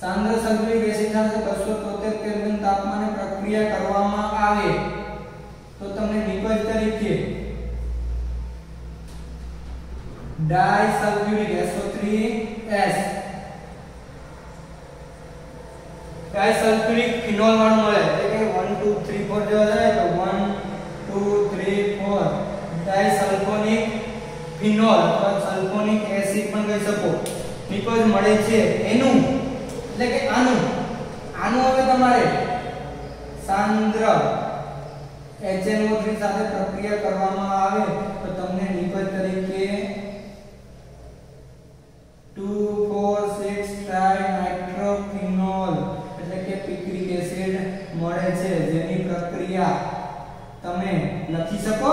S1: સાંદ્ર સલ્ફ્યુરિક એસિડ સાથે 273 કેલ્વિન તાપમાને પ્રક્રિયા કરવામાં આવે તો તમને નિપજ તરીકે ડાઇસલ્ફ્યુરિક SO3S ડાઇસલ્ફ્યુરિક ફિનોલ વાળું મળે એટલે કે 1 2 3 4 જેવા જાય તો 1 2 3 4 ડાઇસલ્ફોનિક ફિનોલ અથવા સલ્ફોનિક એસિડ પણ કહી શકો નિપજ મળે છે એનું એટલે કે આનું હવે તમારે સાંદ્ર HNO3 સાથે પ્રક્રિયા કરવામાં આવે તો તમને નિપજ તરીકે 2,4,6 ટ્રાઇનાઇટ્રોફિનોલ એટલે કે પિક્રિક એસિડ મળે છે જેની પ્રક્રિયા તમે લખી શકો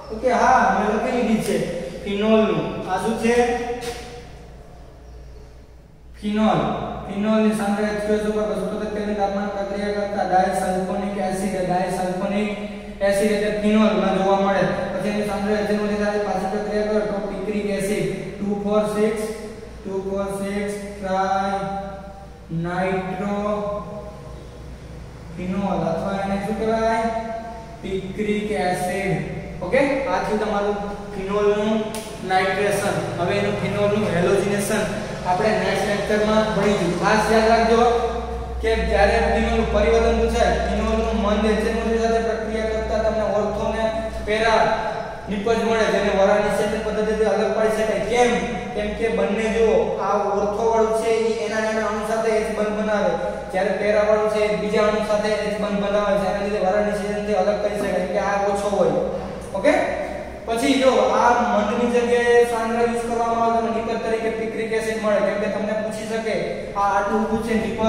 S1: તો કે હા મેં લખી લીધી છે ફિનોલ નું આ શું છે ફિનોલ ની સાંદ્રતા H2S ઉપર 273 કેલ્વિન તાપમાન પ્રક્રિયા કરતા ડાયસલ્ફોનિક એસિડ એટલે ફિનોલ માં જોવા મળે પછી એની સાંદ્રતા HNO સાથે પાછી પ્રક્રિયા કરો તો પિક્રિક એસિડ 2,4,6 ટ્રાઇનાઇટ્રોફિનોલ અથવા એને શું કહેવાય પિક્રિક એસિડ ઓકે આ થયું તમારું ફિનોલ નું નાઇટ્રેશન હવે એનું ફિનોલ નું હેલોજિનેશન આપણે નેક્સ્ટ લેક્ચરમાં ભણીશું ખાસ યાદ રાખજો કે જ્યારે ફિનોલ નું પરિવર્તન પૂછાય ફિનોલ નું મંદ HNO સાથે પ્રક્રિયા કરતા તમને ઓર્થો ને પેરા નિપજ મળે જેને વરાનિષેચન પદ્ધતિથી અલગ પાડી શકાય કેમ કે બંને જો આ ઓર્થો વાળું છે એ એના અણુ સાથે H બંધ બનાવે જ્યારે પેરા વાળું છે બીજા અણુ સાથે H બંધ બનાવે છે એના લીધે વરાનિષેચનથી અલગ કરી શકાય કે આ ઓછો હોય ઓકે પછી જો આ મંદની જગ્યાએ સાંદ્ર યુઝ કરવામાં આવે તો નિપજ તરીકે પિક્રિક એસિડ મળે કેમ કે તમને પૂછી શકે આ આટલું પૂછે નિપજ તો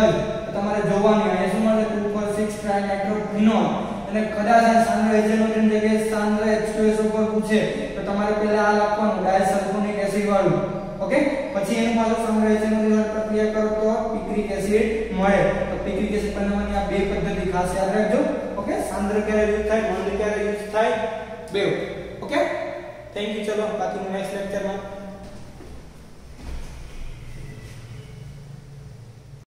S1: તમારે જોવાની અહીંયા શું મળે 2,4,6 ટ્રાઇનાઇટ્રોફિનોલ અને કદાચ આ સાંદ્ર HNO ની જગ્યાએ સાંદ્ર H2S ઉપર પૂછે તો તમારે પહેલા આ લખવાનું ડાયસલ્ફોનિક એસિડ વાળું ઓકે પછી એનું પાછું સાંદ્ર HNO સાથે પ્રક્રિયા કરો તો પિક્રિક એસિડ મળે તો પિક્રિક એસિડ બનાવવાની આ બે પદ્ધતિ ખાસ યાદ રાખજો ઓકે સાંદ્ર ક્યારે યુઝ થાય મંદ ક્યારે યુઝ થાય બે ઓકે થેન્ક યુ ચલો બાકી નેક્સ્ટ લેક્ચરમાં